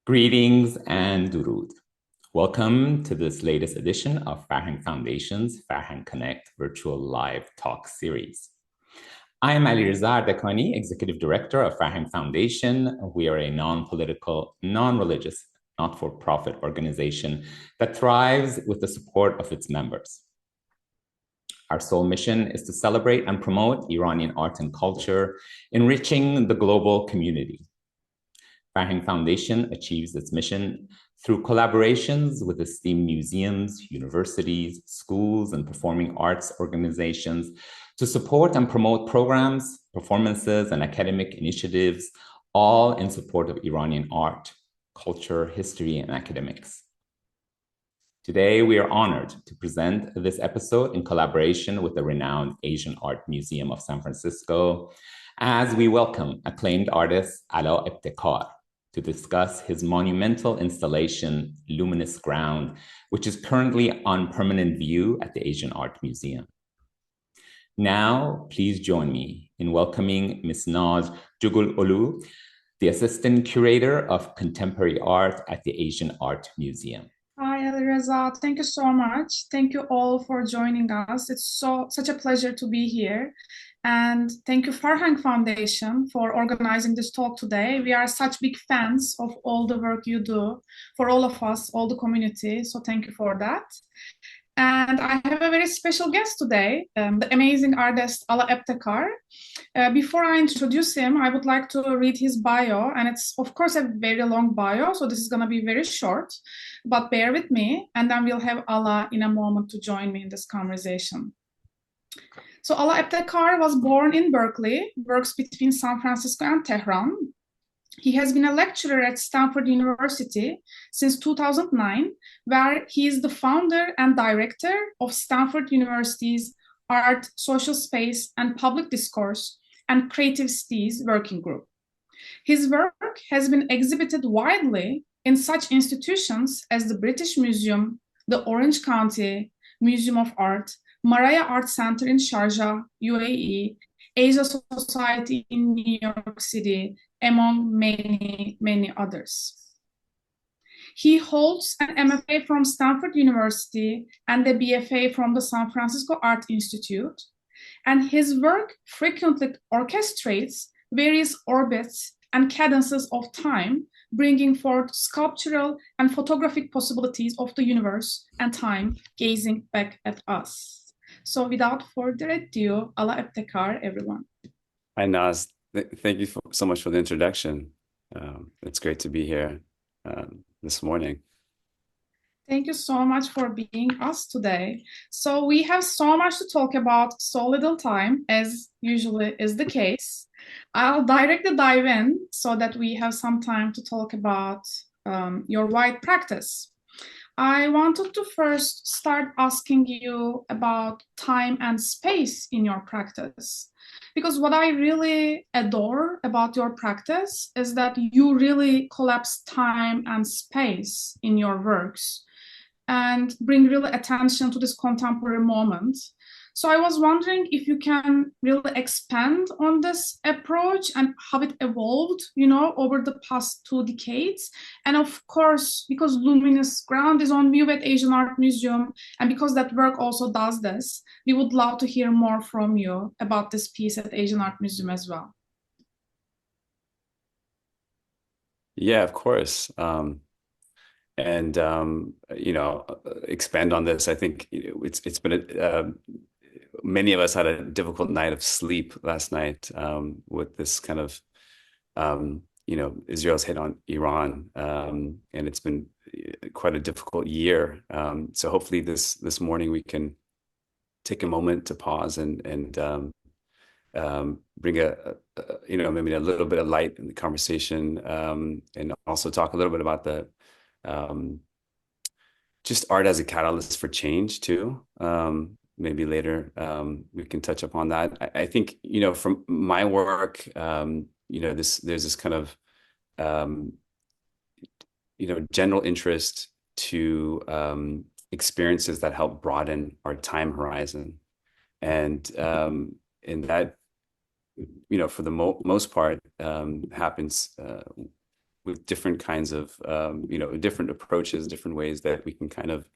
Greetings and durud. Welcome to this latest edition of Farhang Foundation's Farhang Connect virtual live talk series. I am Ali Reza Ardekani, Executive Director of Farhang Foundation. We are a non-political, non-religious, not-for-profit organization that thrives with the support of its members. Our sole mission is to celebrate and promote Iranian art and culture, enriching the global community. Farhang Foundation achieves its mission through collaborations with esteemed museums, universities, schools, and performing arts organizations to support and promote programs, performances, and academic initiatives, all in support of Iranian art, culture, history, and academics. Today, we are honored to present this episode in collaboration with the renowned Asian Art Museum of San Francisco, as we welcome acclaimed artist ALA EBTEKAR to discuss his monumental installation, Luminous Ground, which is currently on permanent view at the Asian Art Museum. Now, please join me in welcoming Ms. Naz Cuguoglu, the Assistant Curator of Contemporary Art at the Asian Art Museum. Hi, Reza. Thank you so much. Thank you all for joining us. It's such a pleasure to be here. And thank you, Farhang Foundation, for organizing this talk today. We are such big fans of all the work you do for all of us, all the community. So thank you for that. And I have a very special guest today, the amazing artist ALA EBTEKAR. Before I introduce him, I would like to read his bio, and it's of course a very long bio, so this is going to be very short, but bear with me, and then we'll have ALA in a moment to join me in this conversation. So ALA EBTEKAR was born in Berkeley, works between San Francisco and Tehran. He has been a lecturer at Stanford University since 2009, where he is the founder and director of Stanford University's Art, Social Space, and Public Discourse and Creative Studies Working Group. His work has been exhibited widely in such institutions as the British Museum, the Orange County Museum of Art, Maraya Art Center in Sharjah, UAE, Asia Society in New York City, among many, many others. He holds an MFA from Stanford University and a BFA from the San Francisco Art Institute, and his work frequently orchestrates various orbits and cadences of time, bringing forth sculptural and photographic possibilities of the universe and time gazing back at us. So without further ado, ALA EBTEKAR, everyone. Hi, Naz. Thank you so much for the introduction. It's great to be here this morning. Thank you so much for being us today. So we have so much to talk about, so little time, as usually is the case. I'll directly dive in so that we have some time to talk about your wide practice. I wanted to first start asking you about time and space in your practice. Because what I really adore about your practice is that you really collapse time and space in your works and bring really attention to this contemporary moment. So I was wondering if you can really expand on this approach and how it evolved, over the past 2 decades. And of course, because Luminous Ground is on view at Asian Art Museum, and because that work also does this, we would love to hear more from you about this piece at Asian Art Museum as well. Yeah, of course. Expand on this. I think it's been many of us had a difficult night of sleep last night with this kind of Israel's hit on Iran, and it's been quite a difficult year. So hopefully this morning we can take a moment to pause and bring maybe a little bit of light in the conversation, and also talk a little bit about the just art as a catalyst for change too. Maybe later we can touch upon that. I think from my work, there's this kind of general interest to experiences that help broaden our time horizon, and in that, for the most part, happens with different kinds of, different approaches, different ways that we can kind of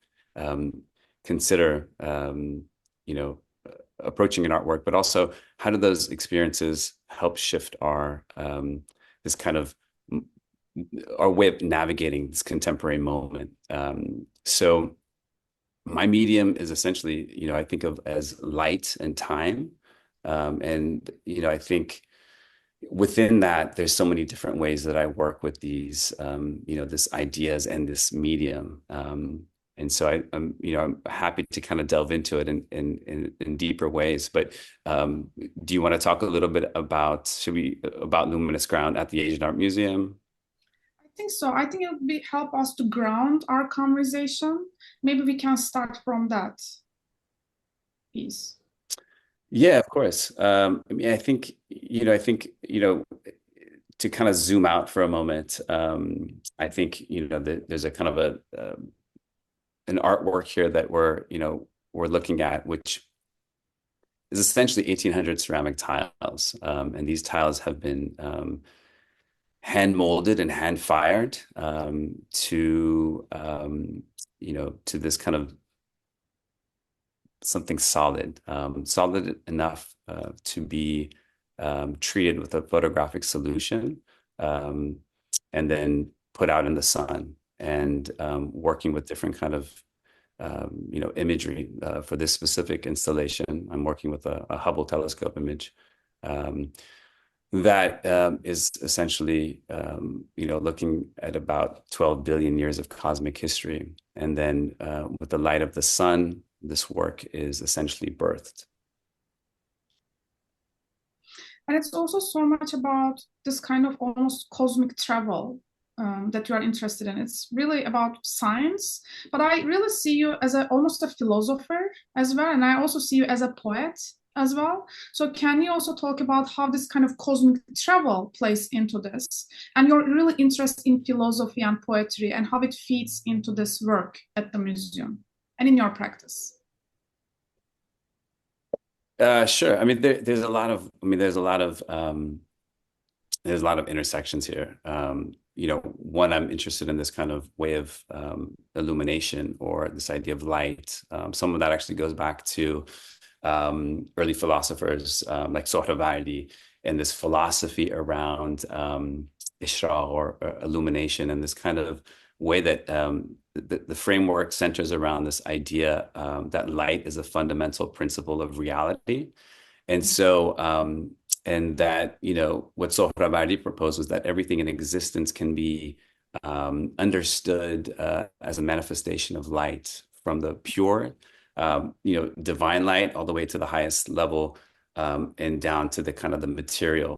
consider, approaching an artwork, but also how do those experiences help shift our this kind of our way of navigating this contemporary moment. So my medium is essentially, I think of as light and time. And, I think within that, there's so many different ways that I work with these, this ideas and this medium. And so I'm happy to kind of delve into it in deeper ways. But do you want to talk a little bit about Luminous Ground at the Asian Art Museum? I think so. I think it would help us to ground our conversation. Maybe we can start from that piece. Yeah, of course. I think, to kind of zoom out for a moment, I think, there's a kind of an artwork here that we're looking at, which is essentially 1800 ceramic tiles. And these tiles have been hand molded and hand fired to this kind of something solid, solid enough to be treated with a photographic solution and then put out in the sun, and working with different kind of imagery for this specific installation. I'm working with a Hubble telescope image that is essentially looking at about 12 billion years of cosmic history, and then with the light of the sun, this work is essentially birthed. And it's also so much about this kind of almost cosmic travel that you are interested in. It's really about science, but I really see you as almost a philosopher as well, and I also see you as a poet as well. So can you also talk about how this kind of cosmic travel plays into this, and your really interest in philosophy and poetry, and how it feeds into this work at the museum and in your practice? Sure. I mean, there's a lot of intersections here. One, I'm interested in this kind of way of illumination, or this idea of light. Some of that actually goes back to early philosophers like Sohrawardi, and this philosophy around ishraq, or illumination, and this kind of way that the framework centers around this idea that light is a fundamental principle of reality. And so, and that, what Sohrawardi proposed was that everything in existence can be understood as a manifestation of light, from the pure, divine light, all the way to the highest level, and down to the kind of the material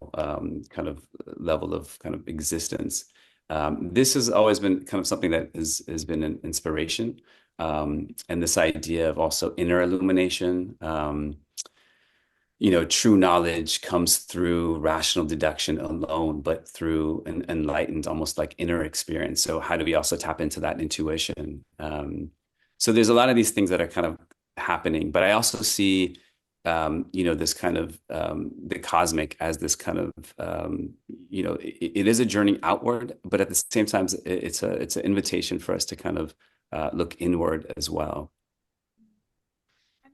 kind of level of kind of existence. This has always been kind of something that has been an inspiration, and this idea of also inner illumination. True knowledge comes through rational deduction alone, but through an enlightened, almost like inner experience. So how do we also tap into that intuition? So there's a lot of these things that are kind of happening, but I also see this kind of the cosmic as this kind of it is a journey outward, but at the same time it's an invitation for us to kind of look inward as well.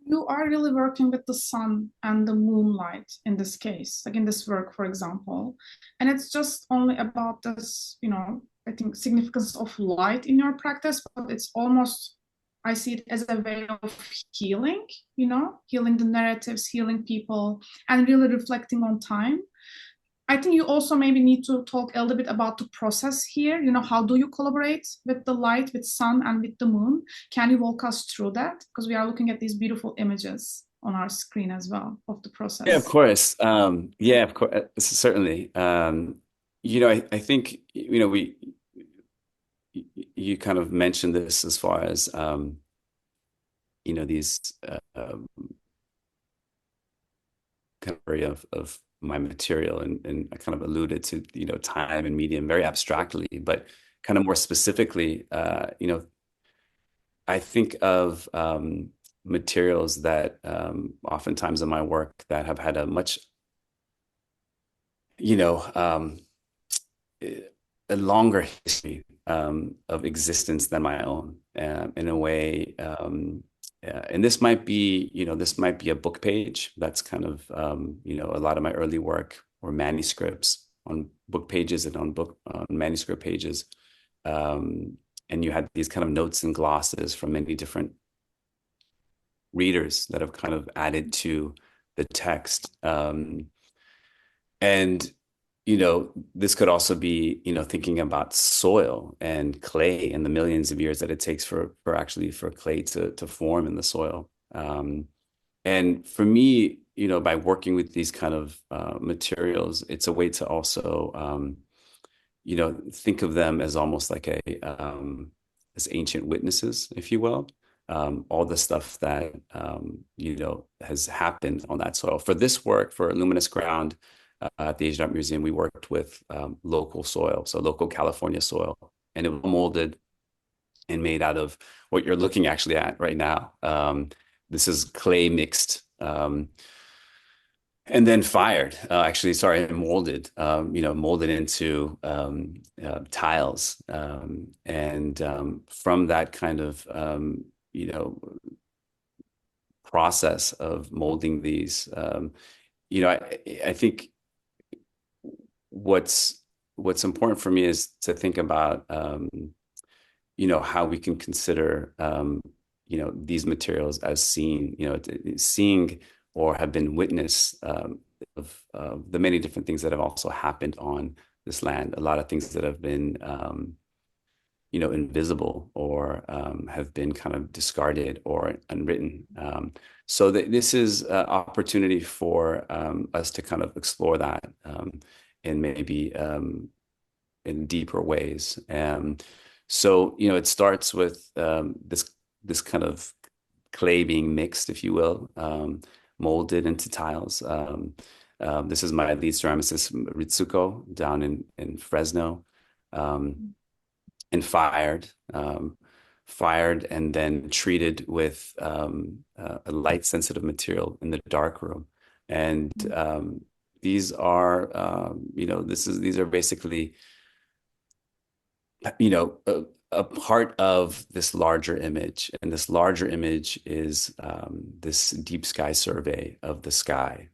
You are really working with the sun and the moonlight in this case, like in this work, for example, and it's just only about this, I think, significance of light in your practice, but it's almost, I see it as a way of healing, healing the narratives, healing people, and really reflecting on time. I think you also maybe need to talk a little bit about the process here. How do you collaborate with the light, with sun, and with the moon? Can you walk us through that? Because we are looking at these beautiful images on our screen as well of the process. Yeah, of course. Yeah, of course, certainly. I think, you kind of mentioned this as far as, these category of my material, and I kind of alluded to, time and medium very abstractly, but kind of more specifically, I think of materials that oftentimes in my work that have had a much, a longer history of existence than my own, in a way. And this might be, this might be a book page. That's kind of, a lot of my early work or manuscripts on book pages and on manuscript pages. And you had these kind of notes and glosses from many different readers that have kind of added to the text. And this could also be, thinking about soil and clay and the millions of years that it takes for clay to form in the soil. And for me, by working with these kind of materials, it's a way to also, think of them as almost like as ancient witnesses, if you will. All the stuff that, has happened on that soil. For this work, for Luminous Ground, at the Asian Art Museum, we worked with local soil, so local California soil, and it was molded and made out of what you're looking actually at right now. This is clay mixed, and then fired. Molded. Molded into tiles, and from that kind of process of molding these, I think what's important for me is to think about how we can consider these materials as seeing or have been witness of the many different things that have also happened on this land. A lot of things that have been invisible or have been kind of discarded or unwritten. So this is an opportunity for us to kind of explore that in maybe in deeper ways. So, it starts with this kind of clay being mixed, if you will, molded into tiles. This is my lead ceramicist, Ritsuko, down in Fresno, and fired and then treated with a light sensitive material in the dark room. And these are, these are basically, a part of this larger image. And this larger image is this deep sky survey of the sky.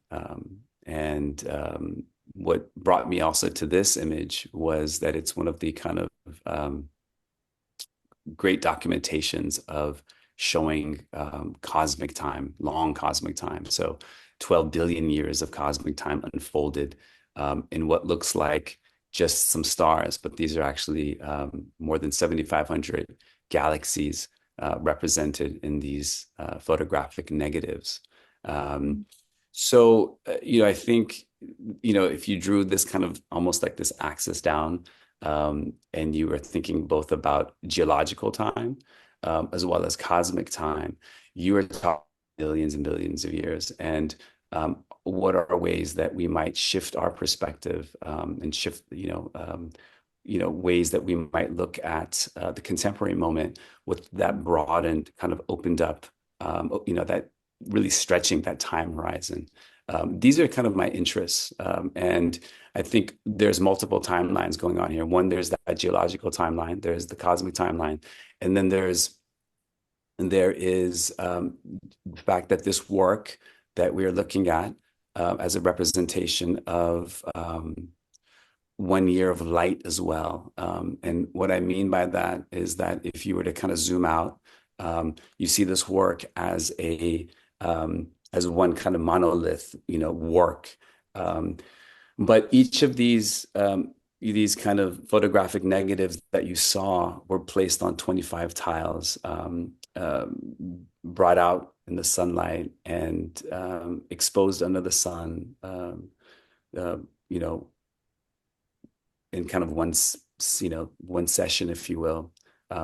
What brought me also to this image was that it's one of the kind of great documentations of showing cosmic time, long cosmic time. So 12 billion years of cosmic time unfolded in what looks like just some stars, but these are actually more than 7,500 galaxies represented in these photographic negatives. So, I think, if you drew this kind of almost like this axis down, and you were thinking both about geological time as well as cosmic time, you were talking billions and billions of years. And what are ways that we might shift our perspective and shift, ways that we might look at the contemporary moment with that broadened, kind of opened up, that really stretching that time horizon. These are kind of my interests. And I think there's multiple timelines going on here. One, there's that geological timeline, there's the cosmic timeline, and then there is the fact that this work that we are looking at as a representation of 1 year of light as well. And what I mean by that is that if you were to kind of zoom out, you see this work as one kind of monolith, work. But each of these kind of photographic negatives that you saw were placed on 25 tiles, brought out in the sunlight and exposed under the sun, in kind of one session, if you will,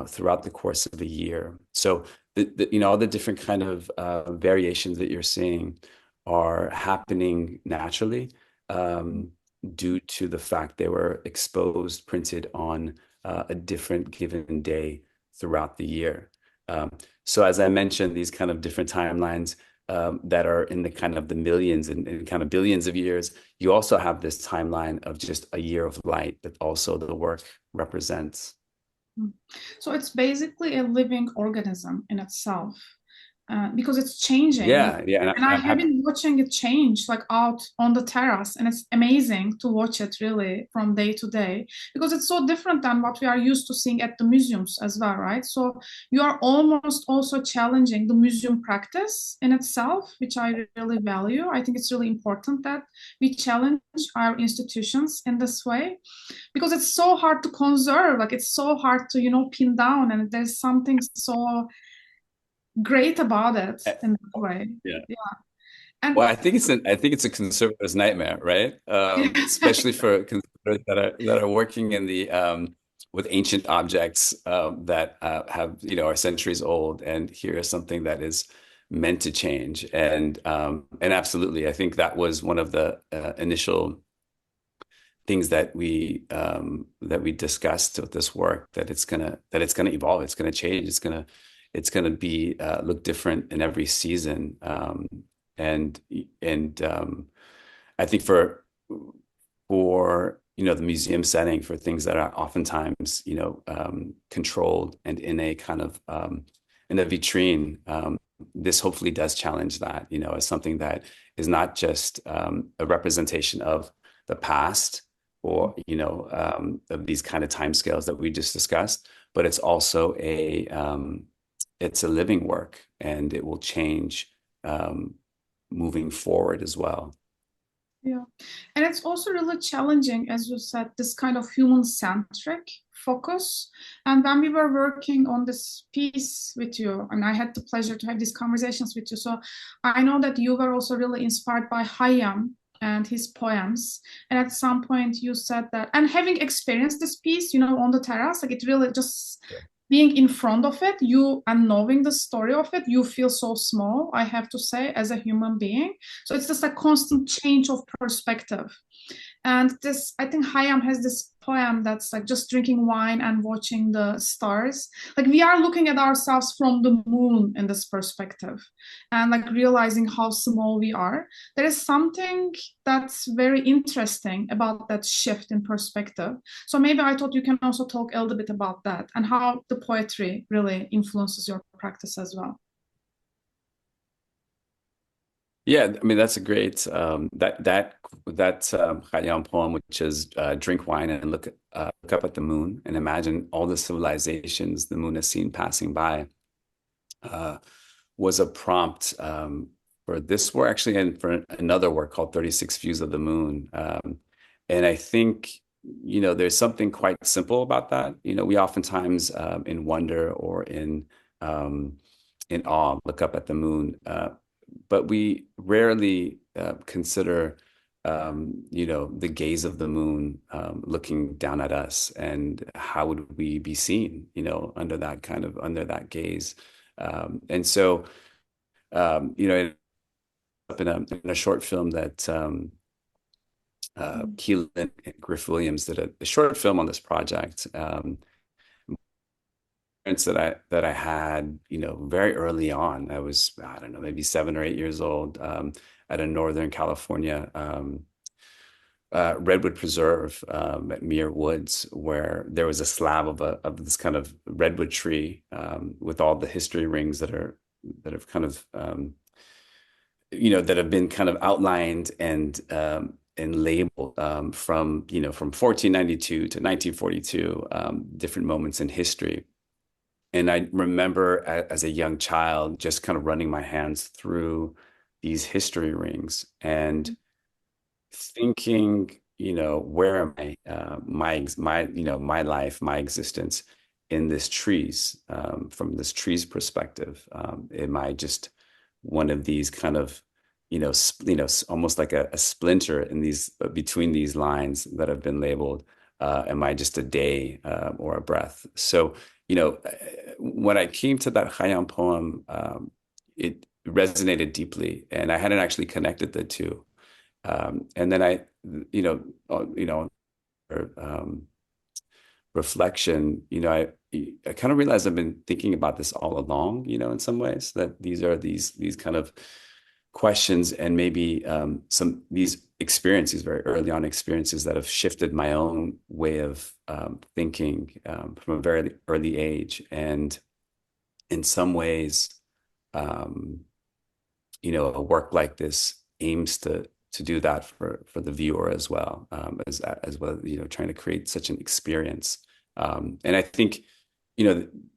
throughout the course of a year. So all the different kind of variations that you're seeing are happening naturally due to the fact they were exposed, printed on a different given day throughout the year. So as I mentioned, these kind of different timelines, that are in the kind of the millions and kind of billions of years, you also have this timeline of just a year of light that also the work represents. So it's basically a living organism in itself. Because it's changing. Yeah, yeah. And I have been watching it change, like out on the terrace, and it's amazing to watch it really from day to day, because it's so different than what we are used to seeing at the museums as well, right? So you are almost also challenging the museum practice in itself, which I really value. I think it's really important that we challenge our institutions in this way, because it's so hard to conserve, like it's so hard to, pin down, and there's something so great about it in that way. Yeah. And well, I think it's a conservator's nightmare, right? Especially for conservators that are working in the with ancient objects that have are centuries old, and here is something that is meant to change. And absolutely, I think that was one of the initial things that we discussed with this work, that it's gonna evolve, it's gonna change, it's gonna be look different in every season. And I think for the museum setting, for things that are oftentimes controlled and in a kind of in a vitrine, this hopefully does challenge that, as something that is not just a representation of the past, or of these kind of timescales that we just discussed, but it's also it's a living work, and it will change moving forward as well. Yeah, and it's also really challenging, as you said, this kind of human-centric focus. And when we were working on this piece with you, and I had the pleasure to have these conversations with you, so I know that you were also really inspired by Khayyam and his poems. And at some point you said that, and having experienced this piece, on the terrace, like it really just being in front of it, and knowing the story of it, you feel so small, I have to say, as a human being. So it's just a constant change of perspective. And this, I think Khayyam has this poem that's like just drinking wine and watching the stars. Like we are looking at ourselves from the moon in this perspective, and like realizing how small we are. There is something that's very interesting about that shift in perspective. So maybe I thought you can also talk a little bit about that, and how the poetry really influences your practice as well. Yeah, I mean, that's a great that Khayyam poem, which is drink wine and look up at the moon and imagine all the civilizations the moon has seen passing by, was a prompt for this work, actually, and for another work called 36 Views of the Moon. And I think there's something quite simple about that. We oftentimes in wonder or in awe look up at the moon. But we rarely consider, the gaze of the moon looking down at us, and how would we be seen, under that gaze. And so, in a short film that Keelan and Griff Williams did a short film on this project. That I had, very early on. I was, I don't know, maybe 7 or 8 years old, at a Northern California redwood preserve at Muir Woods, where there was a slab of this kind of redwood tree with all the history rings that have kind of that have been kind of outlined and labeled from 1492 to 1942, different moments in history. And I remember as a young child just kind of running my hands through these history rings and thinking, where am I, my life, my existence in this trees, from this tree's perspective. Am I just one of these kind of, almost like a splinter in these between these lines that have been labeled? Am I just a day or a breath? So, when I came to that Khayyam poem, it resonated deeply, and I hadn't actually connected the two. And then I, reflection, I kind of realized I've been thinking about this all along, in some ways, that these are these kind of questions and maybe some these experiences, very early on experiences that have shifted my own way of thinking from a very early age. And in some ways, a work like this aims to do that for the viewer as well, as well, trying to create such an experience. And I think,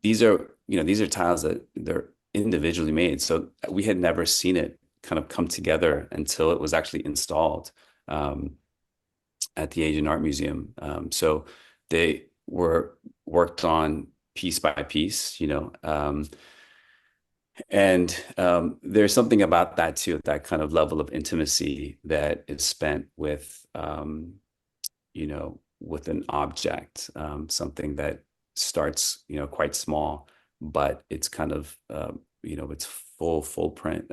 these are tiles that they're individually made. So we had never seen it kind of come together until it was actually installed at the Asian Art Museum. So they were worked on piece by piece, and there's something about that too, that kind of level of intimacy that is spent with, with an object, something that starts, quite small, but it's kind of, its full footprint,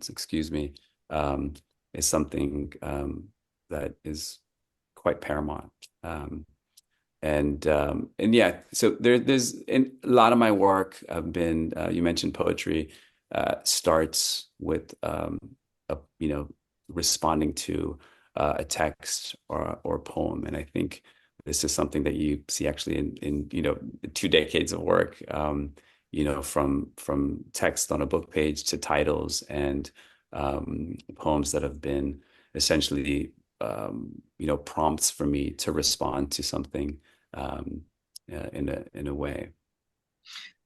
excuse me, is something that is quite paramount. And yeah, so there's in a lot of my work have been, you mentioned poetry, starts with responding to a text or a poem, and I think this is something that you see actually in 2 decades of work, from text on a book page to titles and poems that have been essentially prompts for me to respond to something in a way.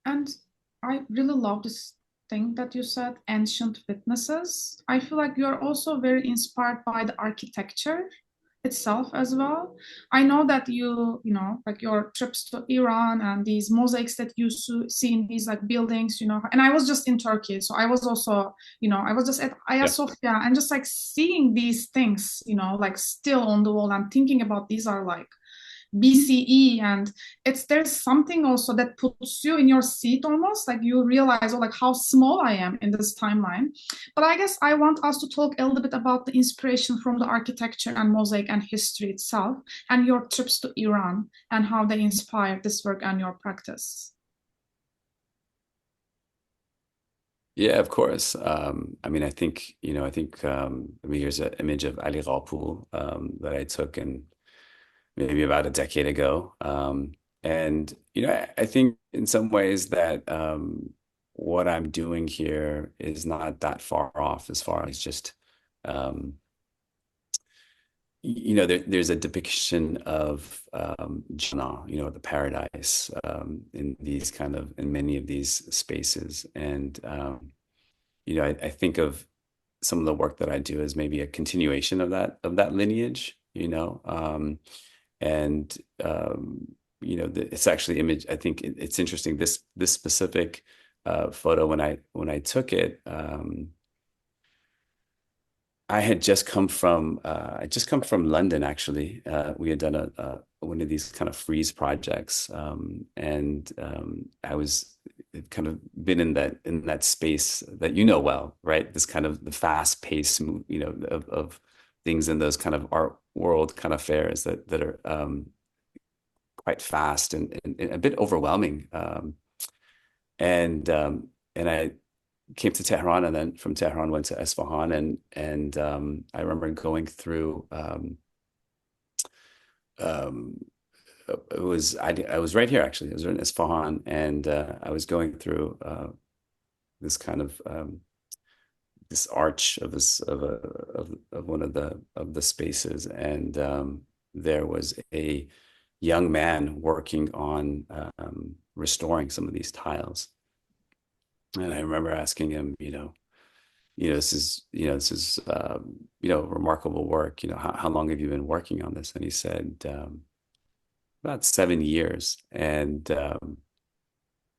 And I really love this thing that you said, ancient witnesses. I feel like you're also very inspired by the architecture itself as well. I know that like your trips to Iran and these mosaics that you see in these like buildings, and I was just in Turkey. So I was also, I was just at Hagia Sophia and just like seeing these things, like still on the wall and thinking about these are like BCE, and there's something also that puts you in your seat almost, like you realize, like how small I am in this timeline. But I guess I want us to talk a little bit about the inspiration from the architecture and mosaic and history itself, and your trips to Iran and how they inspired this work and your practice. Yeah, of course. I think here's an image of Ali Rapul that I took in maybe about a decade ago. And, I think in some ways that what I'm doing here is not that far off as far as just, there's a depiction of Jannah, the paradise in many of these spaces. And, I think of some of the work that I do as maybe a continuation of that lineage, and it's actually image. I think it's interesting. This specific photo, when I took it, I had just come from London. Actually, we had done one of these kind of freeze projects, and I was kind of been in that space that well, right? This kind of the fast pace, of things in those kind of art world kind of fairs that are quite fast and a bit overwhelming. And I came to Tehran, and then from Tehran went to Esfahan, and I remember going through. I was right here actually. I was in Esfahan, and I was going through this kind of this arch of one of the spaces, and there was a young man working on restoring some of these tiles. And I remember asking him, this is remarkable work. How long have you been working on this? And he said, about 7 years. And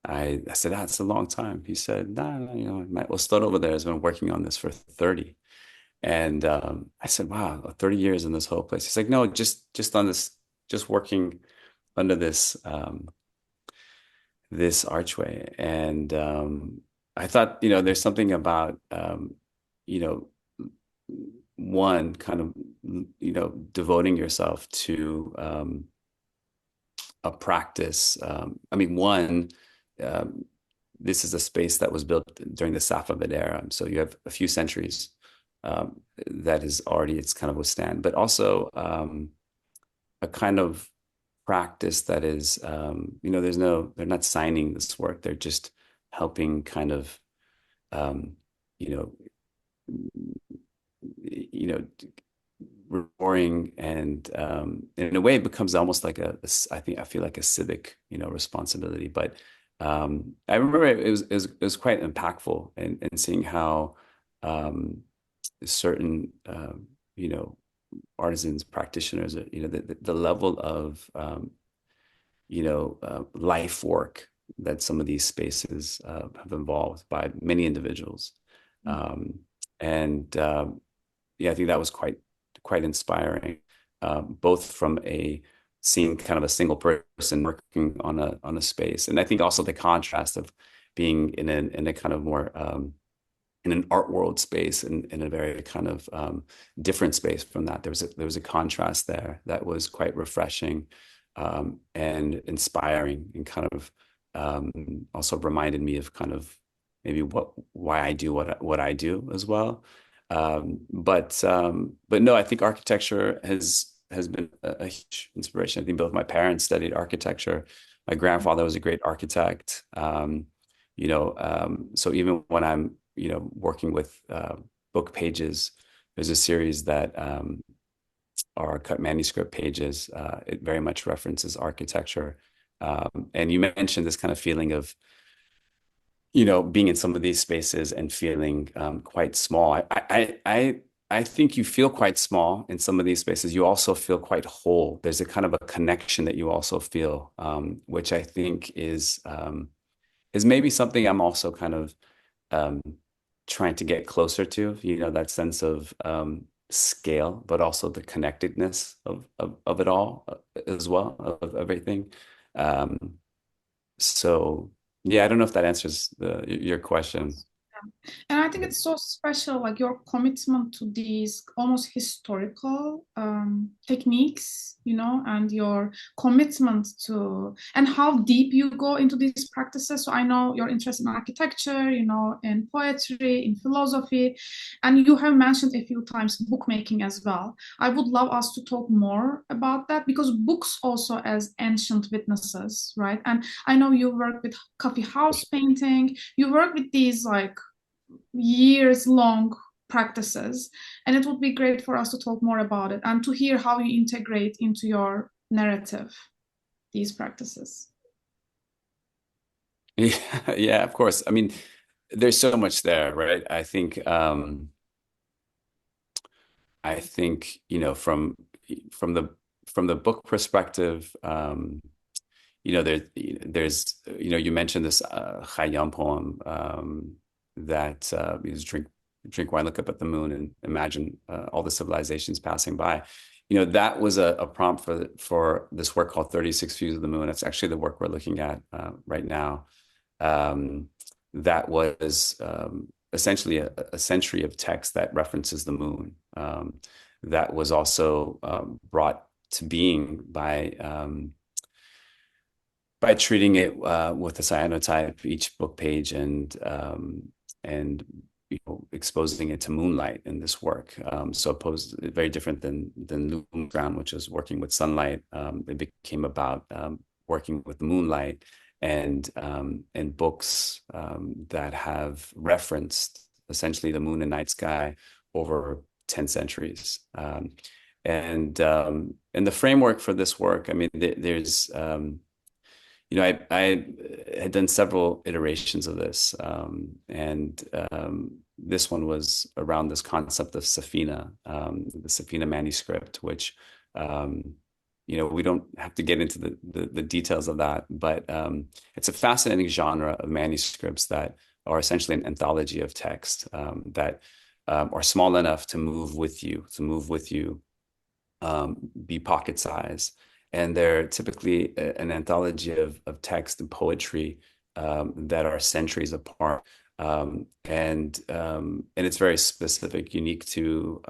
I said, that's a long time. He said, no, my Ustad over there has been working on this for 30. And I said, wow, 30 years in this whole place. He's like, no, just on this, just working under this this archway. And I thought, there's something about one kind of devoting yourself to a practice. One this is a space that was built during the Safavid era. So you have a few centuries that is already it's kind of withstand, but also a kind of practice that is, they're not signing this work. They're just helping kind of, restoring, and in a way it becomes almost like I feel like a civic, responsibility. But I remember it was quite impactful in seeing how certain artisans, practitioners, the level of life work that some of these spaces have involved by many individuals. Yeah, I think that was quite inspiring, both from seeing kind of a single person working on a space, and I think also the contrast of being in a kind of more in an art world space, in a very kind of different space from that. There was a contrast there that was quite refreshing and inspiring, and kind of also reminded me of kind of maybe why I do what I do as well. But no, I think architecture has been a huge inspiration. I think both my parents studied architecture. My grandfather was a great architect. So even when I'm working with book pages, there's a series that are cut manuscript pages. It very much references architecture. And you mentioned this kind of feeling of being in some of these spaces and feeling quite small. I think you feel quite small in some of these spaces. You also feel quite whole. There's a kind of a connection that you also feel, which I think is maybe something I'm also kind of trying to get closer to. That sense of scale, but also the connectedness of it all as well, of everything. So. Yeah, I don't know if that answers your question. And I think it's so special, like your commitment to these almost historical techniques, and your commitment to, and how deep you go into these practices. So I know you're interested in architecture, in poetry, in philosophy, and you have mentioned a few times bookmaking as well. I would love us to talk more about that, because books also as ancient witnesses, right? And I know you work with coffee house painting, you work with these like years long practices, and it would be great for us to talk more about it and to hear how you integrate into your narrative these practices. Yeah, of course. I mean, there's so much there, right? I think from the book perspective, there's you mentioned this Khayyam poem that is drink wine, look up at the moon, and imagine all the civilizations passing by. That was a prompt for this work called 36 Views of the Moon. It's actually the work we're looking at right now. That was essentially a century of text that references the moon. That was also brought to being by treating it with a cyanotype, each book page, and exposing it to moonlight in this work. So very different than LUMINOUS GROUND, which is working with sunlight. It became about working with moonlight and books that have referenced essentially the moon and night sky over 10 centuries. And the framework for this work, I mean, there's I had done several iterations of this, and this one was around this concept of Safina, the Safina manuscript, which we don't have to get into the details of that, but it's a fascinating genre of manuscripts that are essentially an anthology of text that are small enough to move with you, be pocket size. And they're typically an anthology of text and poetry that are centuries apart, and it's very specific, unique to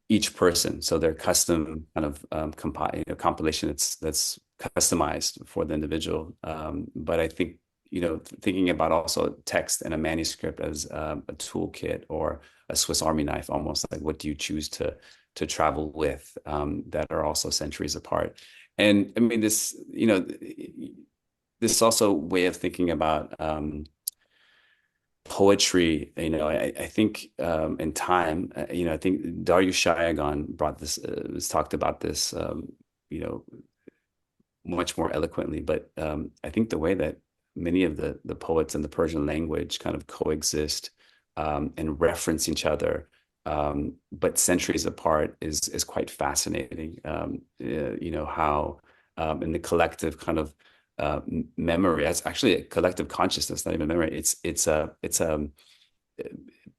each person. So they're custom kind of compilation that's customized for the individual. But I think thinking about also text and a manuscript as a toolkit or a Swiss Army knife, almost like what do you choose to travel with, that are also centuries apart. And I mean, this also way of thinking about poetry, I think in time, I think Darius Shayagan brought this, talked about this, much more eloquently. But I think the way that many of the poets in the Persian language kind of coexist and reference each other, but centuries apart is quite fascinating. How in the collective kind of memory, it's actually a collective consciousness, not even memory.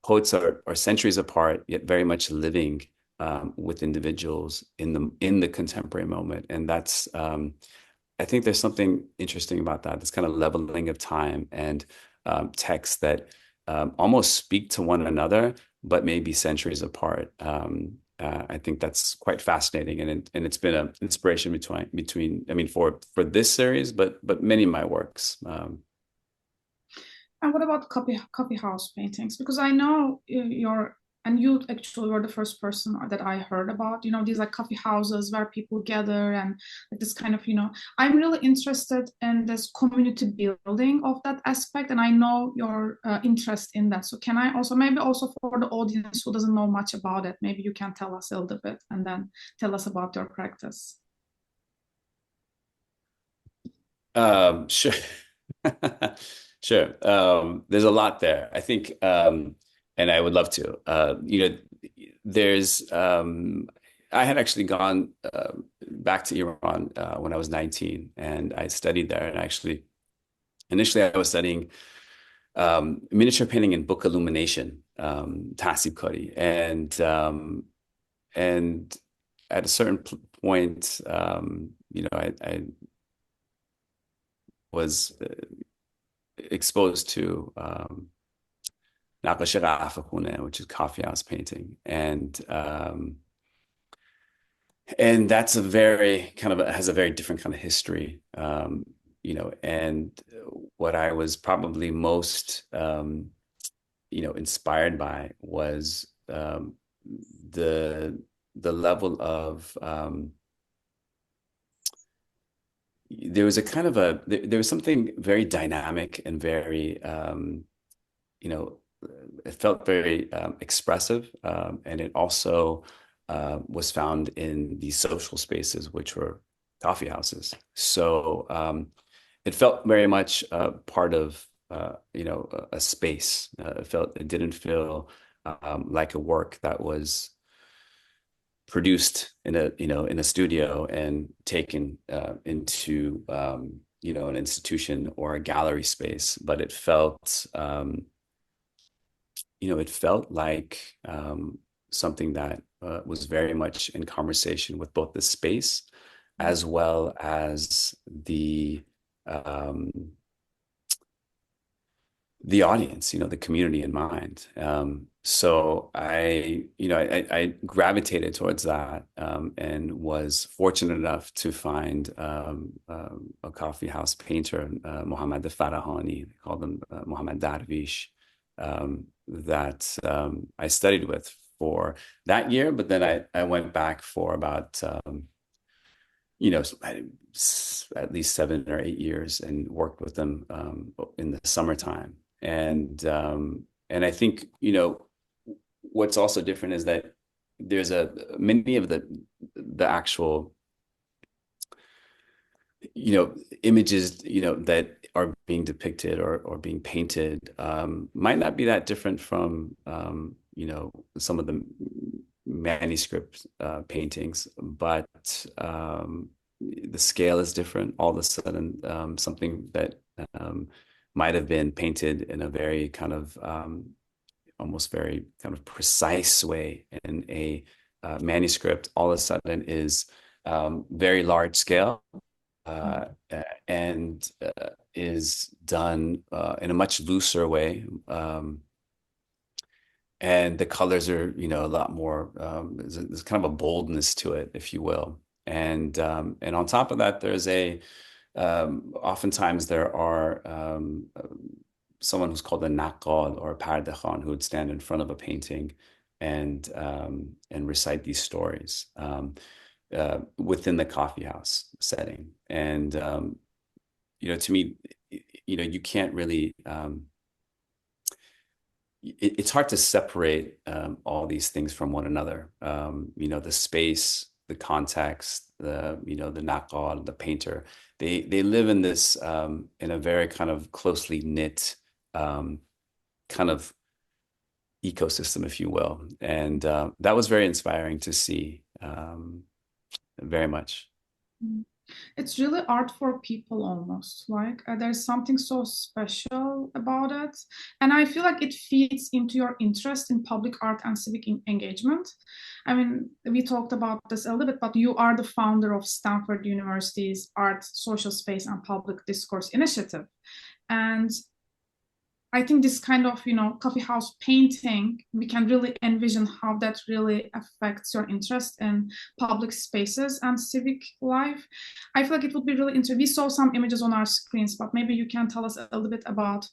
Poets are centuries apart, yet very much living with individuals in the contemporary moment, and that's I think there's something interesting about that. This kind of leveling of time and texts that almost speak to one another, but maybe centuries apart. I think that's quite fascinating, and it's been an inspiration between I mean for this series, but many of my works. And what about coffee house paintings? Because I know you actually were the first person that I heard about, these like coffee houses where people gather and like this kind of, I'm really interested in this community building of that aspect. And I know your interest in that. So can I maybe also for the audience who doesn't know much about it, maybe you can tell us a little bit and then tell us about your practice. Sure. Sure. There's a lot there, I think, and I would love to. There's I had actually gone back to Iran when I was 19, and I studied there. And actually, initially, I was studying miniature painting and book illumination, Tasib Kari, and at a certain point, I was exposed to Naqash Khune, which is coffee house painting, and that's has a very different kind of history, and what I was probably most inspired by was the level of there was something very dynamic and very it felt very expressive, and it also was found in these social spaces, which were coffee houses. So it felt very much part of a space. It didn't feel like a work that was produced in a studio and taken into an institution or a gallery space, but it felt like something that was very much in conversation with both the space as well as the audience, the community in mind. So I gravitated towards that, and was fortunate enough to find a coffee house painter, Mohammad Farahani, they call them Mohammad Darvish, that I studied with for that year. But then I went back for about at least 7 or 8 years and worked with them in the summertime. And I think what's also different is that there's many of the actual images that are being depicted or being painted might not be that different from some of the manuscript paintings, but the scale is different. All of a sudden, something that might have been painted in a very kind of almost very kind of precise way in a manuscript, all of a sudden is very large scale and is done in a much looser way. And the colors are, a lot more, there's kind of a boldness to it, if you will. And on top of that, there's a oftentimes there are someone who's called a naqad or a pardekhan who would stand in front of a painting and recite these stories within the coffee house setting. And to me, you can't really. It's hard to separate all these things from one another. The space, the context, the naqad, the painter. They live in this in a very kind of closely knit kind of ecosystem, if you will. And that was very inspiring to see, very much. It's really art for people almost. Like there's something so special about it. And I feel like it feeds into your interest in public art and civic engagement. I mean, we talked about this a little bit, but you are the founder of Stanford University's Art, Social Space, and Public Discourse Initiative. And I think this kind of, coffee house painting, we can really envision how that really affects your interest in public spaces and civic life. I feel like it would be really interesting. We saw some images on our screens, but maybe you can tell us a little bit about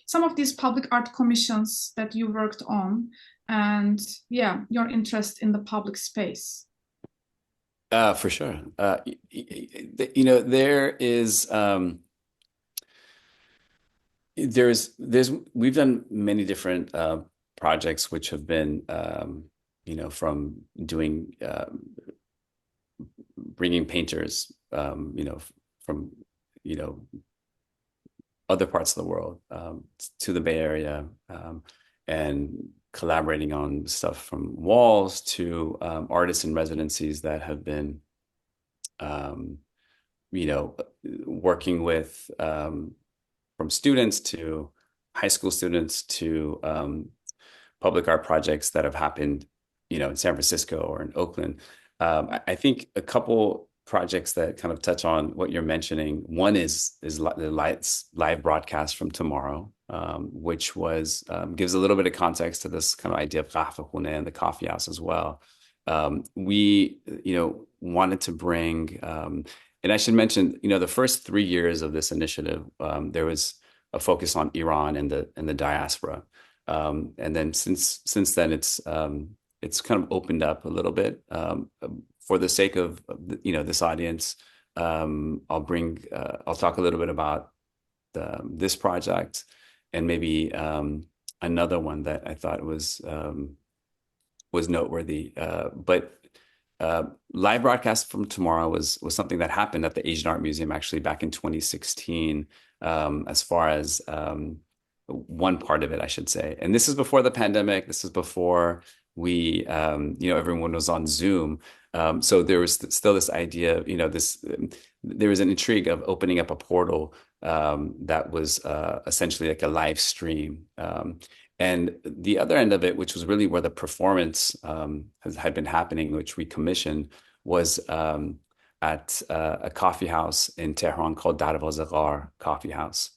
some of these public art commissions that you worked on and, yeah, your interest in the public space. For sure. There is... we've done many different projects which have been from doing bringing painters from other parts of the world to the Bay Area and collaborating on stuff from walls to artists in residencies that have been working with from students to high school students to public art projects that have happened, in San Francisco or in Oakland. I think a couple projects that kind of touch on what you're mentioning. One is the live broadcast from tomorrow, which was gives a little bit of context to this kind of idea of qahwa and the coffee house as well. We, wanted to bring. And I should mention, the first 3 years of this initiative, there was a focus on Iran and the diaspora, and then since then it's kind of opened up a little bit. For the sake of this audience, I'll talk a little bit about this project and maybe another one that I thought was noteworthy, but. Live broadcast from tomorrow was something that happened at the Asian Art Museum actually back in 2016, as far as one part of it, I should say. And this is before the pandemic. This is before we, everyone was on Zoom. So there was still this idea of, there was an intrigue of opening up a portal that was essentially like a live stream. And the other end of it, which was really where the performance had been happening, which we commissioned, was at a coffee house in Tehran called Darvazaghar Coffee House.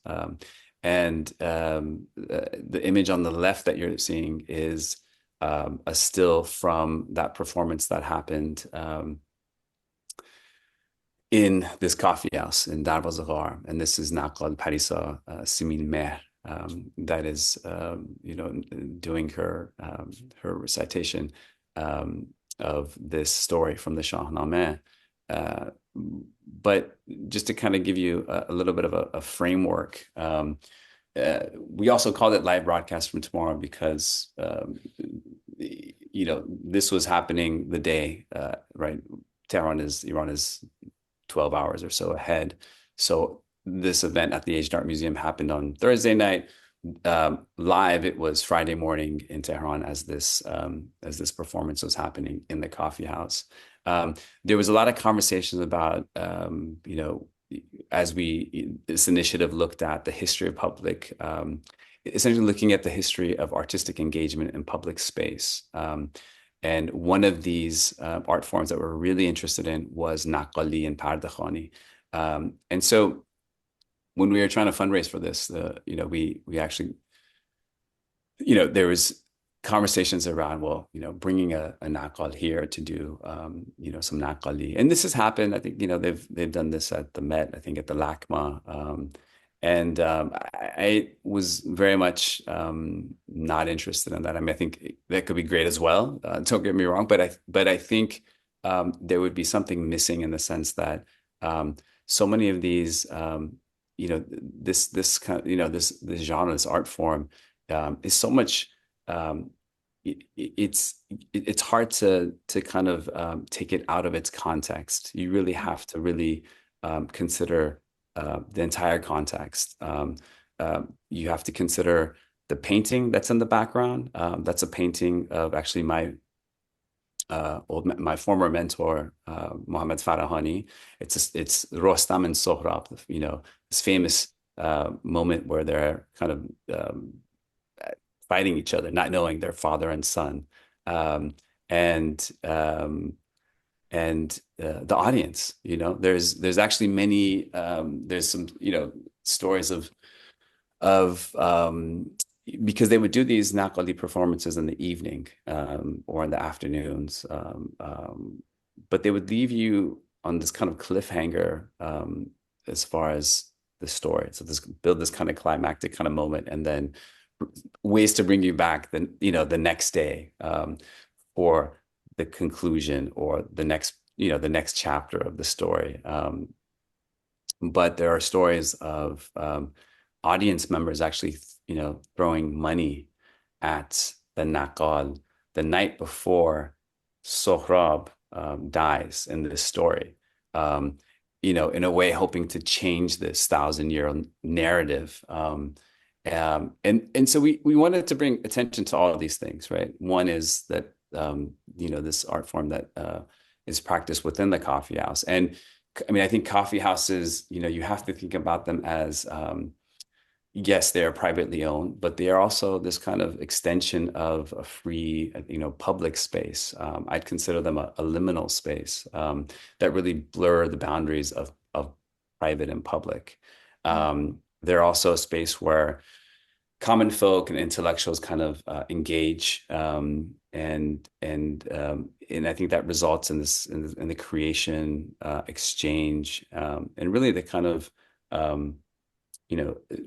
And the image on the left that you're seeing is a still from that performance that happened in this coffee house in Darvazaghar. And this is Naqad Parisa Simin Mehr. That is, doing her recitation of this story from the Shahnameh. But just to kind of give you a little bit of a framework, we also called it live broadcast from tomorrow because, this was happening the day, right? Iran is 12 hours or so ahead. So this event at the Asian Art Museum happened on Thursday night. Live, it was Friday morning in Tehran as this performance was happening in the coffee house. There was a lot of conversations about, as this initiative looked at the history of public, essentially looking at the history of artistic engagement in public space. And one of these art forms that we're really interested in was Naqali and Pardakhani. And so when we were trying to fundraise for this, we actually, there was conversations around, well, bringing a naqal here to do, some naqali. And this has happened. I think, they've done this at the Met, I think at the LACMA. I was very much not interested in that. I mean, I think that could be great as well. Don't get me wrong, but I think there would be something missing in the sense that so many of these, this kind of, this genre, this art form is so much. It's hard to kind of take it out of its context. You really have to really consider the entire context. You have to consider the painting that's in the background. That's a painting of actually my former mentor, Mohammad Farahani. It's Rostam and Sohrab, this famous moment where they're kind of fighting each other, not knowing their father and son, and the audience. There's actually many. There's some stories of because they would do these naqali performances in the evening or in the afternoons, but they would leave you on this kind of cliffhanger as far as the story. So build this kind of climactic kind of moment, and then ways to bring you back the next day for the conclusion or the next chapter of the story. But there are stories of audience members actually throwing money at the naqal the night before Sohrab dies in this story, in a way hoping to change this 1,000-year narrative. And so we wanted to bring attention to all of these things, right? One is that this art form that is practiced within the coffee house. And I mean, I think coffee houses, you have to think about them as yes, they are privately owned, but they are also this kind of extension of a free, public space. I'd consider them a liminal space that really blur the boundaries of private and public. They're also a space where common folk and intellectuals kind of engage, and I think that results in this in the creation, exchange, and really the kind of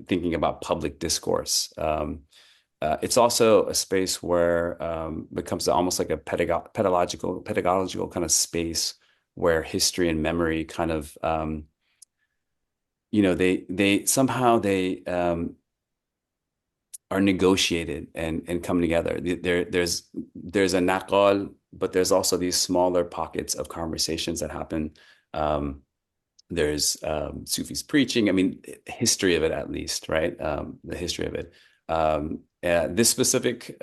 thinking about public discourse. It's also a space where becomes almost like a pedagogical kind of space where history and memory kind of they somehow are negotiated and come together. There's a naqal, but there's also these smaller pockets of conversations that happen. There's Sufis preaching. I mean, history of it at least, right? The history of it. This specific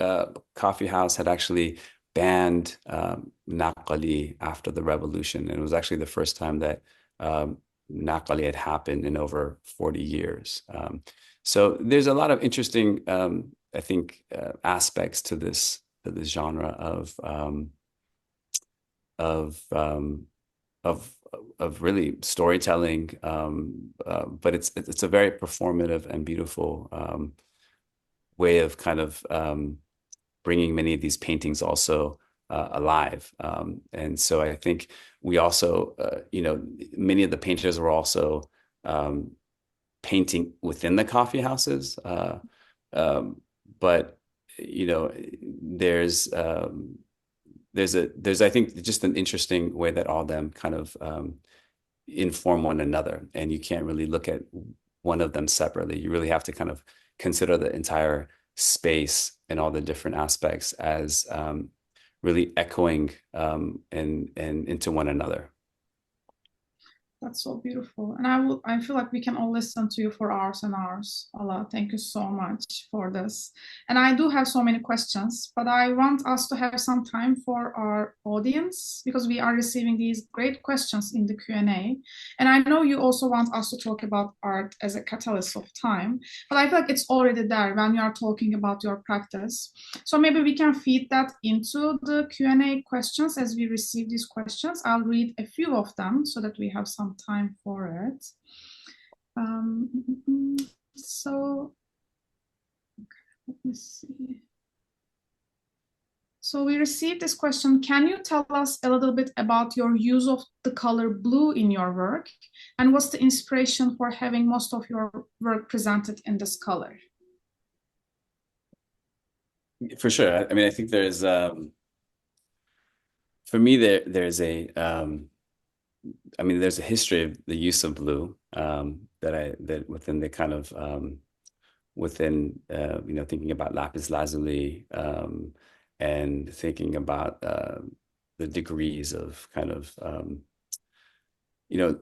coffee house had actually banned naqali after the revolution, and it was actually the first time that naqali had happened in over 40 years. So there's a lot of interesting, I think, aspects to this genre of really storytelling, but it's a very performative and beautiful way of kind of bringing many of these paintings also alive. And so I think we also, many of the painters were also painting within the coffee houses, but there's I think just an interesting way that all of them kind of inform one another, and you can't really look at one of them separately. You really have to kind of consider the entire space and all the different aspects as really echoing and into one another. That's so beautiful. And I feel like we can all listen to you for hours and hours. Allah, thank you so much for this. And I do have so many questions, but I want us to have some time for our audience because we are receiving these great questions in the Q&A. And I know you also want us to talk about art as a catalyst of time, but I feel like it's already there when you are talking about your practice. So maybe we can feed that into the Q&A questions as we receive these questions. I'll read a few of them so that we have some time for it. So, okay, let me see. So we received this question. Can you tell us a little bit about your use of the color blue in your work? And what's the inspiration for having most of your work presented in this color? For sure. I mean, I think there's, for me, there's a, I mean, there's a history of the use of blue that within the kind of, within, you know, thinking about lapis lazuli and thinking about the degrees of kind of, you know,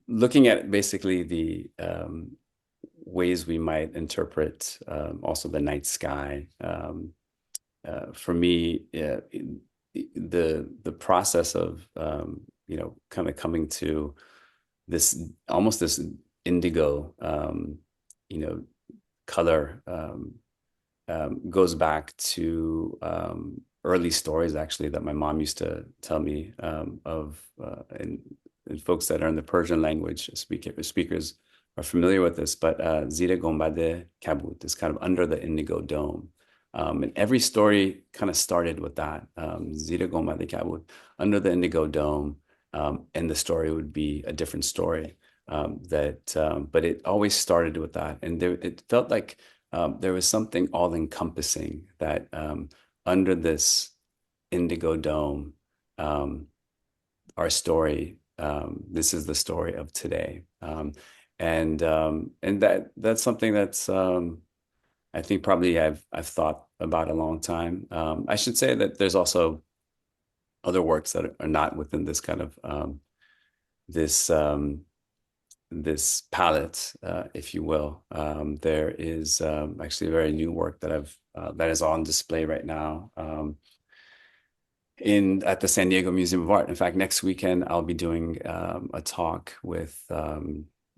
looking at basically the ways we might interpret also the night sky. For me, the process of you know, kind of coming to this almost this indigo you know, color goes back to early stories actually that my mom used to tell me of and folks that are in the Persian language speakers are familiar with this, but Zira Gombade Kabut is kind of under the indigo dome. And every story kind of started with that, Zira Gombade Kabut, under the indigo dome, and the story would be a different story. But it always started with that. And it felt like there was something all-encompassing that under this indigo dome, our story, this is the story of today. And that's something that's I think probably I've thought about a long time. I should say that there's also other works that are not within this kind of this palette, if you will. There is actually a very new work that is on display right now at the San Diego Museum of Art. In fact, next weekend I'll be doing a talk with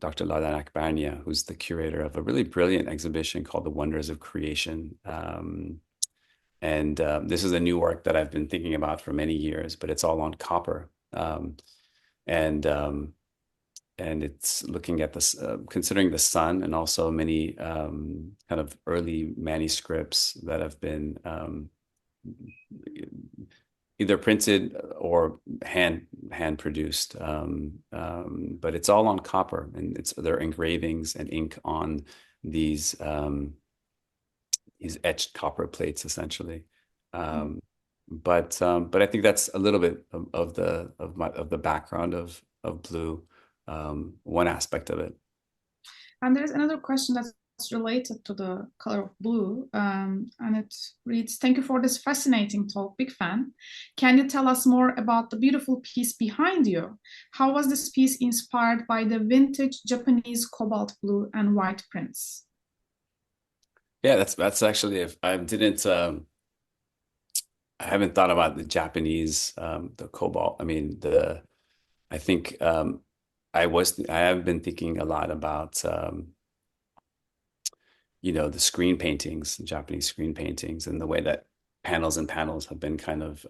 Dr. Ladan Akbarnia, who's the curator of a really brilliant exhibition called The Wonders of Creation. And this is a new work that I've been thinking about for many years, but it's all on copper. And it's looking at this, considering the sun, and also many kind of early manuscripts that have been either printed or hand produced, but it's all on copper, and there are engravings and ink on these etched copper plates, essentially. But I think that's a little bit of the background of blue. One aspect of it. And there's another question that's related to the color of blue, and it reads, "Thank you for this fascinating talk, big fan. Can you tell us more about the beautiful piece behind you? How was this piece inspired by the vintage Japanese cobalt blue and white prints?" Yeah, that's actually, if I didn't I haven't thought about the Japanese the cobalt. I mean, I think I have been thinking a lot about you know, the screen paintings, Japanese screen paintings, and the way that panels and panels have been kind of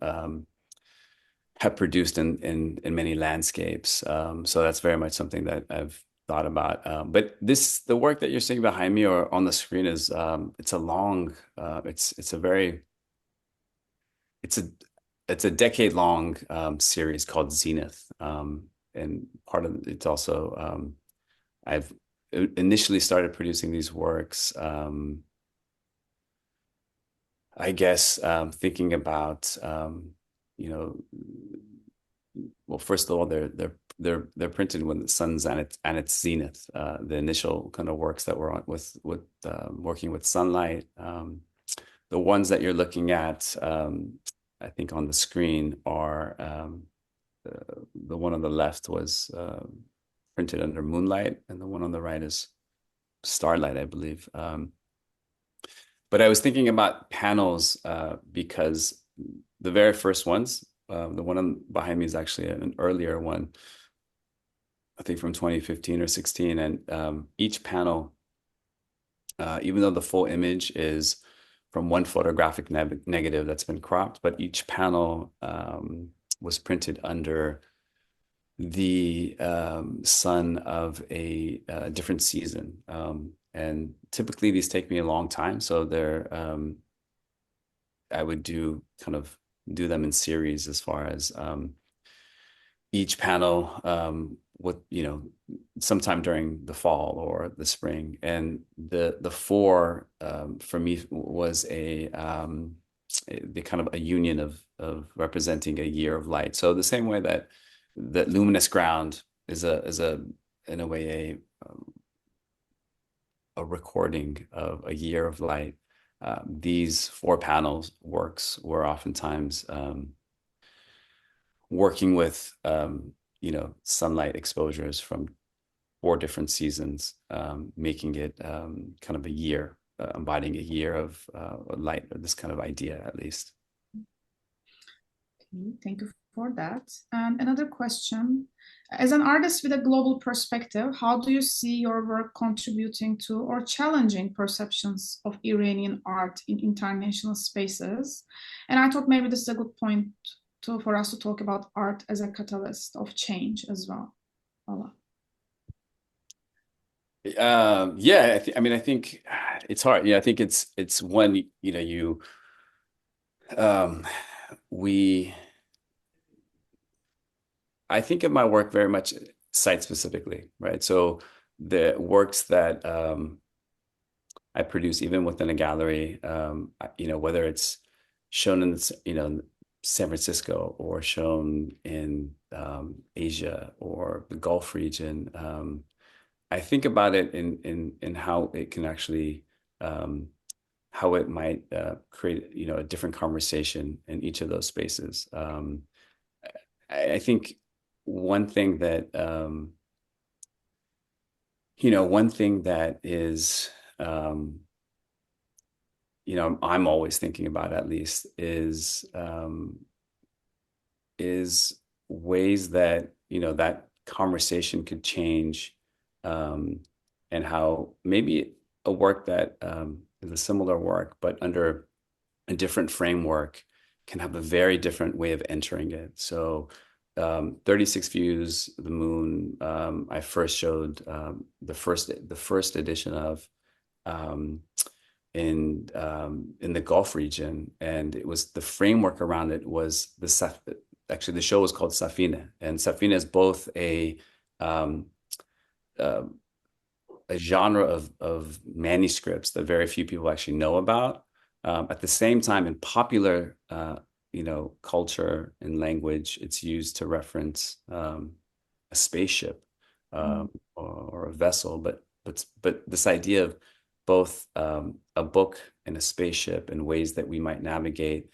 have produced in many landscapes. So that's very much something that I've thought about. But the work that you're seeing behind me or on the screen is it's a long it's a decade-long series called Zenith, and part of it's also I've initially started producing these works, I guess, thinking about you know, well, first of all, they're printed when the sun's at its zenith. The initial kind of works that were on with working with sunlight. The ones that you're looking at, I think on the screen are the one on the left was printed under moonlight, and the one on the right is starlight, I believe. But I was thinking about panels because the very first ones, the one behind me is actually an earlier one, I think from 2015 or 16. And each panel, even though the full image is from one photographic negative that's been cropped, but each panel was printed under the sun of a different season. And typically these take me a long time. So they're I would do them in series as far as each panel sometime during the fall or the spring. And the four for me was the kind of a union of representing a year of light. So the same way that luminous ground is in a way a recording of a year of light. These four panels works were oftentimes working with sunlight exposures from four different seasons, making it kind of a year, embodying a year of light, or this kind of idea at least. Okay, thank you for that. And another question, as an artist with a global perspective, how do you see your work contributing to or challenging perceptions of Iranian art in international spaces? And I thought maybe this is a good point for us to talk about art as a catalyst of change as well. Ola. Yeah, I think it's hard. Yeah, I think it's one, I think of my work very much site specifically, right? So the works that I produce, even within a gallery, whether it's shown in San Francisco or shown in Asia or the Gulf region, I think about it in how it can actually how it might create a different conversation in each of those spaces. I think one thing that is I'm always thinking about, at least, is ways that that conversation could change, and how maybe a work that is a similar work but under a different framework can have a very different way of entering it. So 36 Views of the Moon, I first showed the first edition of in the Gulf region, and it was the framework around it was actually the show was called Safina, and Safina is both a genre of manuscripts that very few people actually know about. At the same time, in popular culture and language, it's used to reference a spaceship or a vessel, but this idea of both a book and a spaceship and ways that we might navigate,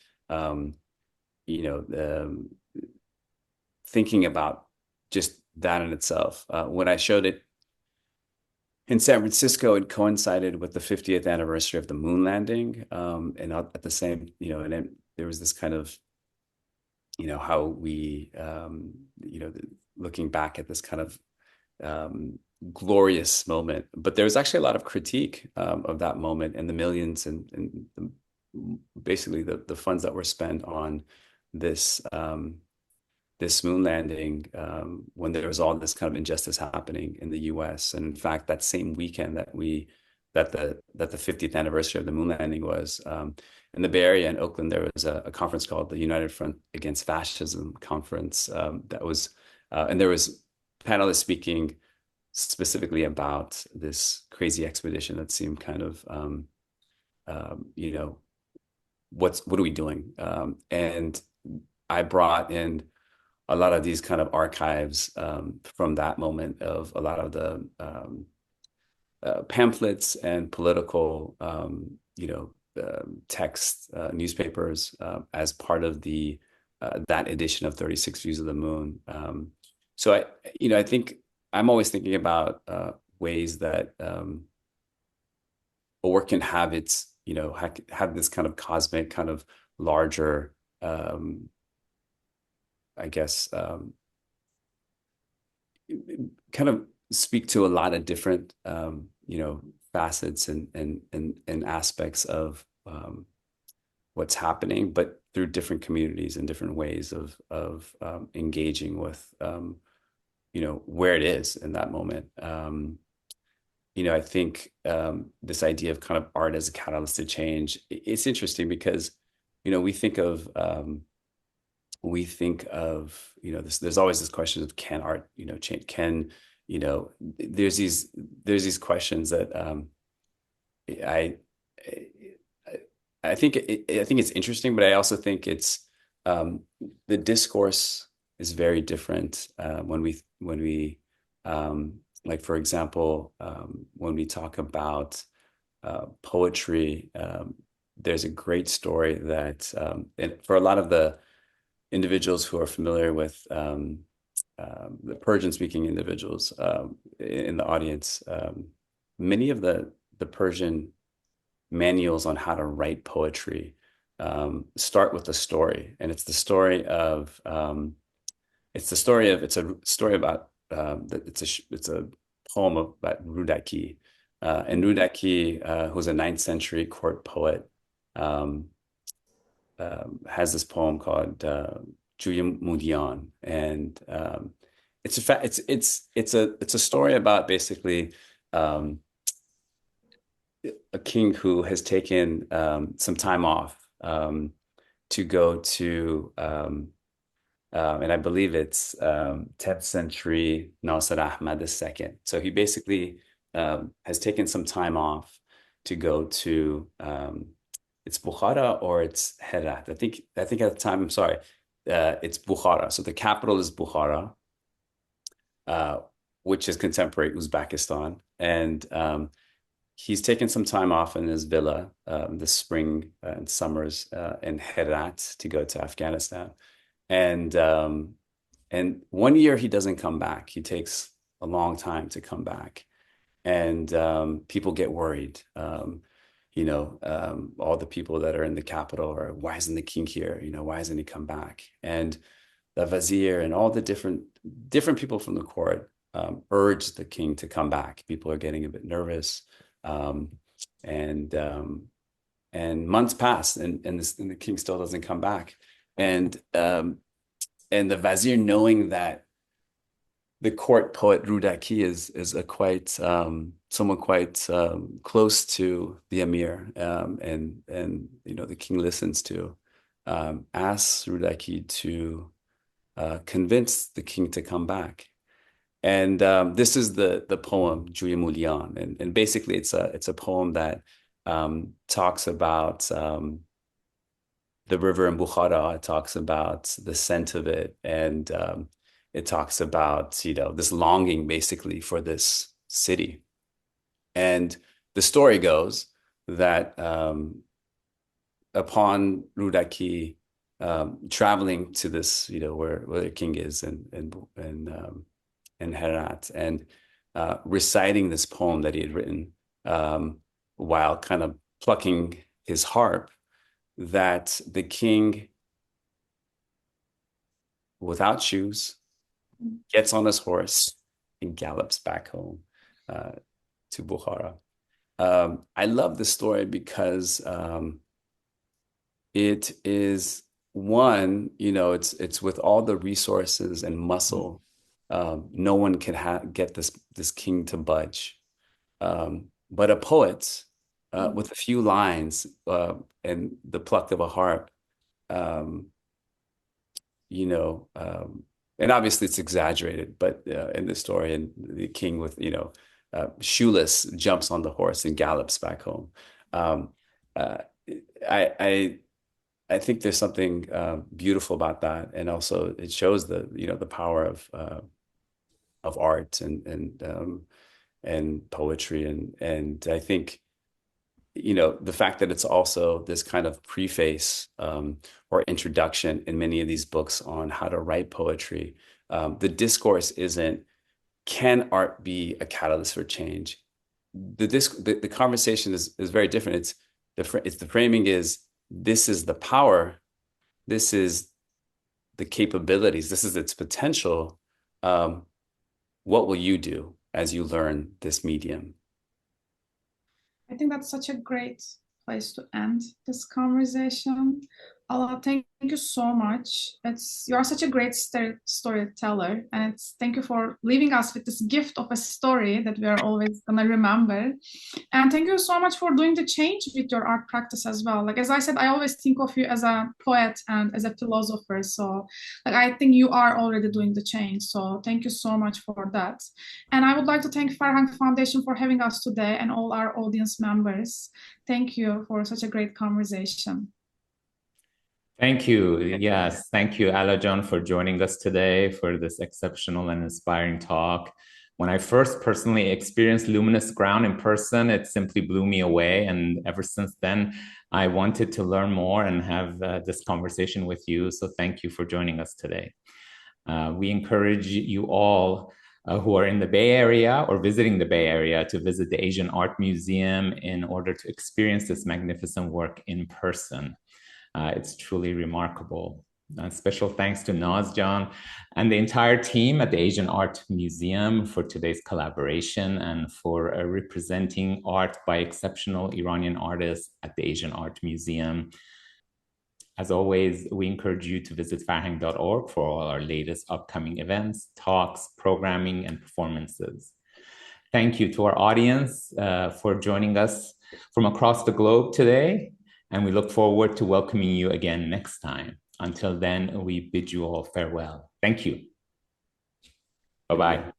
thinking about just that in itself. When I showed it in San Francisco, it coincided with the 50th anniversary of the moon landing, and at the same, and then there was this kind of, how we, looking back at this kind of glorious moment, but there was actually a lot of critique of that moment and the millions and basically the funds that were spent on this this moon landing, when there was all this kind of injustice happening in the U.S. And in fact, that same weekend that the 50th anniversary of the moon landing was, in the Bay Area in Oakland, there was a conference called the United Front Against Fascism conference, that was, and there was panelists speaking specifically about this crazy expedition that seemed kind of, what are we doing? And I brought in a lot of these kind of archives from that moment of a lot of the pamphlets and political, text, newspapers, as part of the that edition of 36 Views of the Moon. So I think I'm always thinking about ways that a work can have its, have this kind of cosmic, kind of larger, I guess, kind of speak to a lot of different, facets and aspects of what's happening, but through different communities and different ways of engaging with, where it is in that moment. I think this idea of kind of art as a catalyst to change, it's interesting because we think of there's always this question of, can art change, there's these questions that I I think it's interesting, but I also think it's the discourse is very different when we like, for example, when we talk about poetry. There's a great story that and for a lot of the individuals who are familiar with the Persian-speaking individuals in the audience, many of the Persian manuals on how to write poetry start with a story, and it's a story about it's a poem about Rudaki, and Rudaki, who's a 9th century court poet, has this poem called Juya Mudian, and it's a story about basically a king who has taken some time off to go to and I believe it's 10th century Nasir Ahmad II. So he basically has taken some time off to go to it's Bukhara or it's Herat. I think at the time, I'm sorry, it's Bukhara. So the capital is Bukhara, which is contemporary Uzbekistan, and he's taken some time off in his villa this spring and summers in Herat to go to Afghanistan. And 1 year he doesn't come back. He takes a long time to come back. And people get worried. All the people that are in the capital are, why isn't the king here? Why hasn't he come back? And the vizier and all the different people from the court urge the king to come back. People are getting a bit nervous. And months pass, and the king still doesn't come back. And the vizier, knowing that the court poet Rudaki is someone quite close to the emir, and the king listens to, asks Rudaki to convince the king to come back. And this is the poem Juya Mulian, and basically it's a poem that talks about the river in Bukhara. It talks about the scent of it, and it talks about this longing basically for this city. And the story goes that upon Rudaki traveling to this, where the king is in Herat, and reciting this poem that he had written while kind of plucking his harp, that the king, without shoes, gets on his horse and gallops back home to Bukhara. I love this story because it is one, it's with all the resources and muscle. No one can get this king to budge. But a poet with a few lines and the pluck of a harp, and obviously it's exaggerated, but in the story, and the king with shoeless jumps on the horse and gallops back home. I think there's something beautiful about that, and also it shows the power of art and poetry, and I think the fact that it's also this kind of preface or introduction in many of these books on how to write poetry. The discourse isn't, can art be a catalyst for change? The conversation is very different. The framing is, this is the power, this is the capabilities, this is its potential. What will you do as you learn this medium? I think that's such a great place to end this conversation. Thank you so much. You are such a great storyteller, and thank you for leaving us with this gift of a story that we are always gonna remember. And thank you so much for doing the change with your art practice as well. Like as I said, I always think of you as a poet and as a philosopher. So like I think you are already doing the change. So thank you so much for that. And I would like to thank Farhang Foundation for having us today and all our audience members. Thank you for such a great conversation. Thank you. Yes, thank you, Ala John, for joining us today for this exceptional and inspiring talk. When I first personally experienced Luminous Ground in person, it simply blew me away. And ever since then, I wanted to learn more and have this conversation with you. So thank you for joining us today. We encourage you all who are in the Bay Area or visiting the Bay Area to visit the Asian Art Museum in order to experience this magnificent work in person. It's truly remarkable. Special thanks to Naz John and the entire team at the Asian Art Museum for today's collaboration and for representing art by exceptional Iranian artists at the Asian Art Museum. As always, we encourage you to visit farhang.org for all our latest upcoming events, talks, programming, and performances. Thank you to our audience for joining us from across the globe today. And we look forward to welcoming you again next time. Until then, we bid you all farewell. Thank you. Bye-bye.